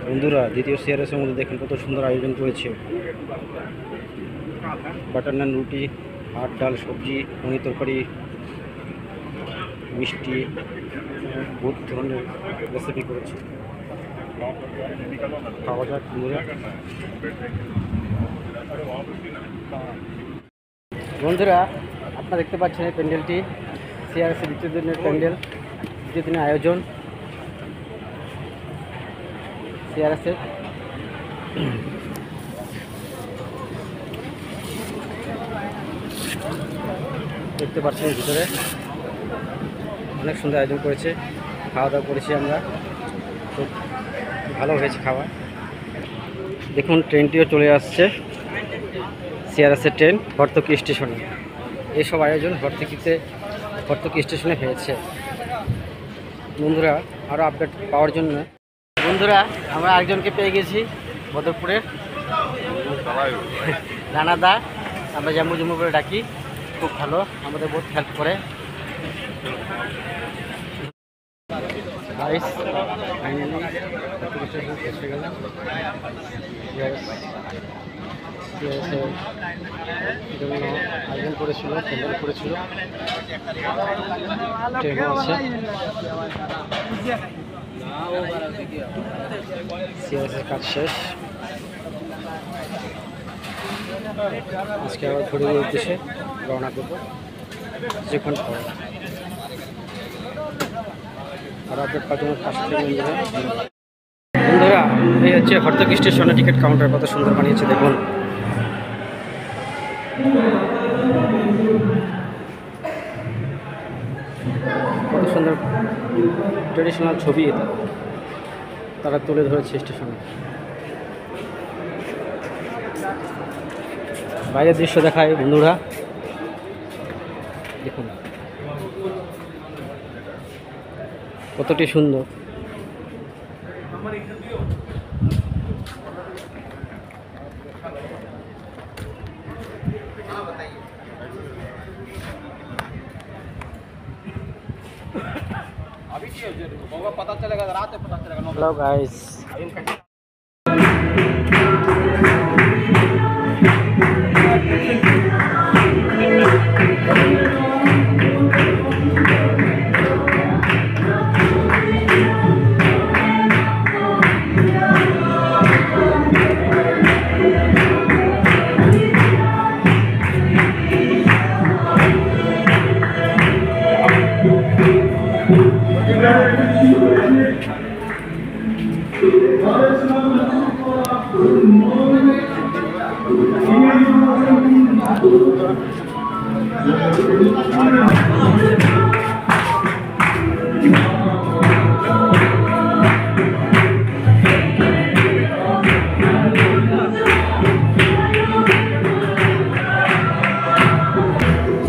বন্ধুরা দ্বিতীয় সিআরএসের মধ্যে দেখেন কত সুন্দর আয়োজন করেছে। বাটার নান, রুটি, ভাত, ডাল, সবজি, পনির তরকারি, মিষ্টি, বহুত ধরনের রেসিপি করেছে। খাওয়া যাক বন্ধুরা। বন্ধুরা আপনারা দেখতে পাচ্ছেন এই প্যান্ডেলটি সিআরএসের দ্বিতীয় দিনের প্যান্ডেল, দ্বিতীয় দিনের আয়োজন সিআরএসের। দেখতে পাচ্ছেন ভিতরে অনেক সুন্দর আয়োজন করেছে, খাওয়া দাওয়া করেছি আমরা, খুব ভালো হয়েছে খাওয়া। দেখুন ট্রেনটিও চলে আসছে, সিআরএসের ট্রেন হর্তকি স্টেশনে। এইসব আয়োজন হর্তকি স্টেশনে হয়েছে। বন্ধুরা আরও আপডেট পাওয়ার জন্য বন্ধুরা আমরা আরেকজনকে পেয়ে গেছি বদরপুরে, রানাদা, আমরা জাম্মু জম্মু করে ডাকি। খুব ভালো, আমাদের বহুত হেল্প করে। আয়োজন করেছিল, প্যান্ডেল করেছিল, ট্রেনও আছে। সিআরএসের কাজ শেষ, আজকে আবার ঘুরে উদ্দেশ্যে রওনা করবো কিছুক্ষণ পরে। আর আপডেট পাওয়ার জন্য পাশে থেকে বন্ধুরা এই হচ্ছে হর্তকি স্টেশনের টিকিট কাউন্টার, কত সুন্দর বানিয়েছে দেখুন। কত সুন্দর ট্রেডিশনাল ছবি তারা তুলে ধরেছে স্টেশনে। বাইরের দৃশ্য দেখায় বন্ধুরা, দেখুন কতটি সুন্দর। हेलो गाइस,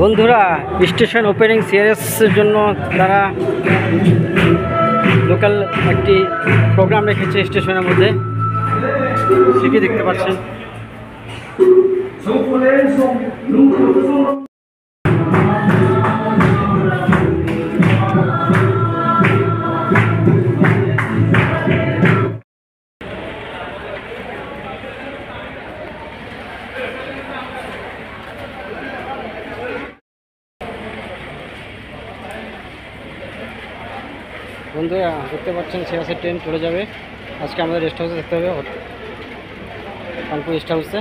বন্ধুরা স্টেশন ওপেনিং সিআরএসের জন্য তারা লোকাল একটি প্রোগ্রাম রেখেছে স্টেশনের মধ্যে, সেটি দেখতে পাচ্ছেন। বন্ধুরা দেখতে পাচ্ছেন সিআরএসের ট্রেন চলে যাবে। আজকে আমাদের রেস্ট হাউসে দেখতে হবে, কানপুর রেস্ট হাউসে।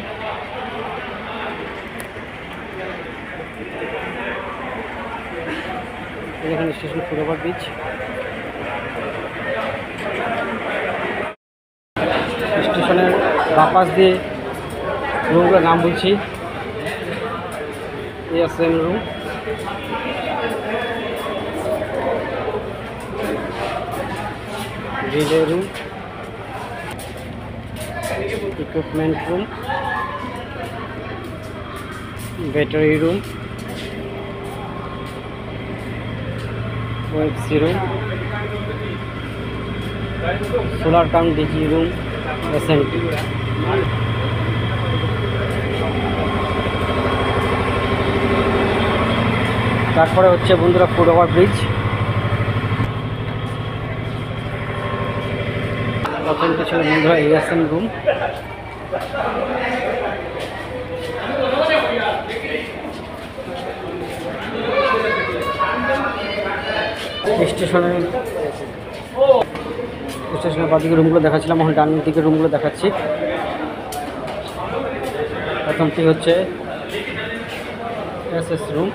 এখানে স্টেশন ফুটওভার ব্রিজ, স্টেশনের বাপাস দিয়ে রুমগুলোর নাম বলছি। ASM room, relay room, equipment room, battery room, OFC room, solar count DG room, SNT. তারপরে হচ্ছে বন্ধুরা ফুটওভার ব্রিজ। প্রথমটি ছিল বন্ধুরা এএসএম রুম। স্টেশনের বাদিকে রুমগুলো দেখাচ্ছিলাম, এখন ডান দিকে রুমগুলো দেখাচ্ছি। প্রথমটি হচ্ছে এসএস রুম,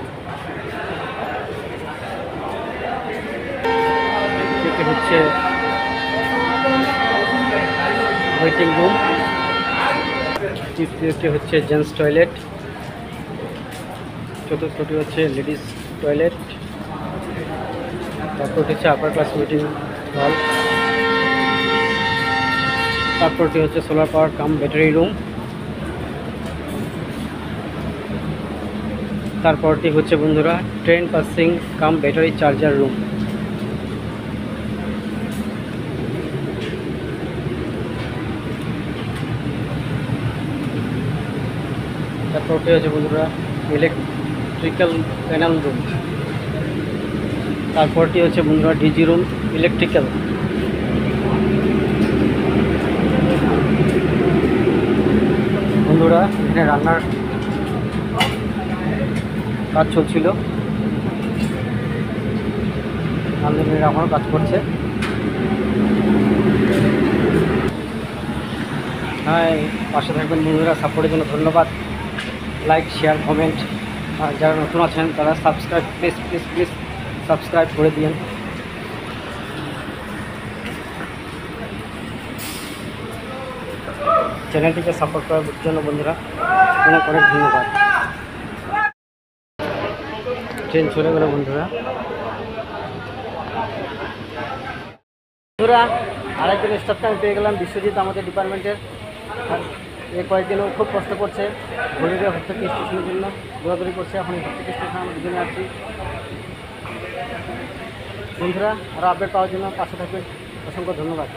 এটি হচ্ছে ওয়েটিং রুম, তৃতীয়টি হচ্ছে জেন্টস টয়লেট, চতুর্থটি হচ্ছে লেডিস টয়লেট, তারপরটি হচ্ছে আপার ক্লাস ওয়েটিং হল, তারপরটি হচ্ছে সোলার পাওয়ার কাম ব্যাটারি রুম, তারপরটি হচ্ছে বন্ধুরা ট্রেন পাসিং কাম ব্যাটারি চার্জার রুম। তারপরটি হচ্ছে বন্ধুরা ইলেকট্রিক্যাল প্যানেল রুম, তারপরটি হচ্ছে বন্ধুরা ডিজি রুম ইলেকট্রিক্যাল, বন্ধুরা এখানে রান্নার কাজ চলছিল, রাঁধুনিরা এখনও কাজ করছে। হ্যাঁ, পাশে থাকবেন বন্ধুরা, সাপোর্টের জন্য ধন্যবাদ। লাইক, শেয়ার, কমেন্ট, আর যারা নতুন আছেন তারা subscribe please please please subscribe করে দিন। চ্যানেলটিকে সাপোর্ট করার জন্য বন্ধুরা অনেক অনেক ধন্যবাদ। ট্রেন চলে গেল বন্ধুরা। আরেকজন স্টাফকে আমি পেয়ে গেলাম, বিশ্বজিৎ, আমাদের ডিপার্টমেন্টের। আর এই কয়েকদিনও খুব কষ্ট করছে, হলিডে হস্তকি স্টেশনের জন্য দৌড়াদৌড়ি করছে। এখন এই হস্তকি স্টেশন আমরা দুজনে আসছি বন্ধুরা। আরও আপডেট পাওয়ার জন্য পাশে থাকবেন, অসংখ্য ধন্যবাদ।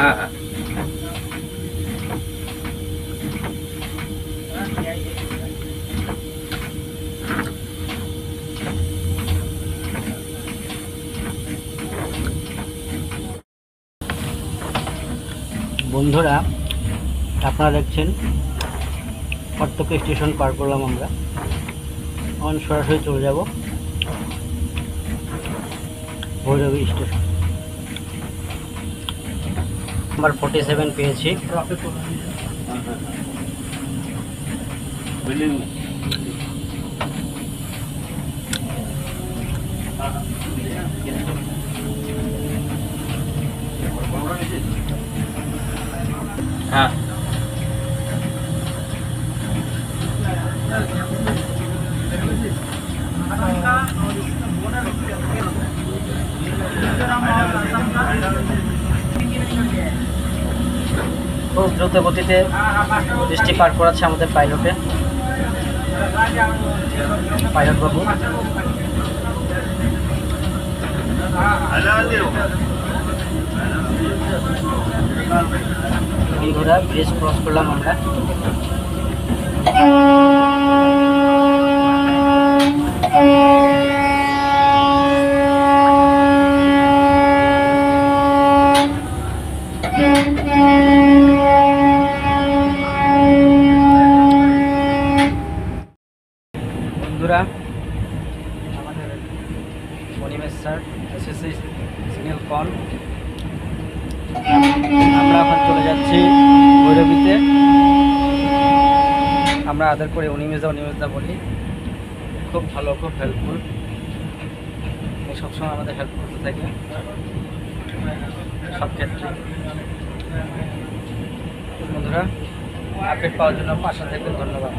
হ্যাঁ হ্যাঁ, বন্ধুরা আপনারা দেখছেন হর্তকি স্টেশন পার করলাম আমরা, এখন সরাসরি চলে যাব ভৈরবী স্টেশন। নাম্বার 47 পেয়েছি। হ্যাঁ, খুব দ্রুত গতিতে বৃষ্টি পার করাচ্ছে আমাদের পাইলট বাবু। বন্ধুরা ব্রিজ ক্রস করলাম আমরা। বন্ধুরা আমাদের অনিমেষ স্যার এসএসসি সিগন্যাল কন, আমরা এখন চলে যাচ্ছি ভৈরবীতে। আমরা আদর করে অনিমেষদা বলি, খুব ভালো, খুব হেল্পফুল, সবসময় আমাদের হেল্প করতে থাকে সব ক্ষেত্রে। বন্ধুরা আপডেট পাওয়ার জন্য পাশে থাকবেন, ধন্যবাদ।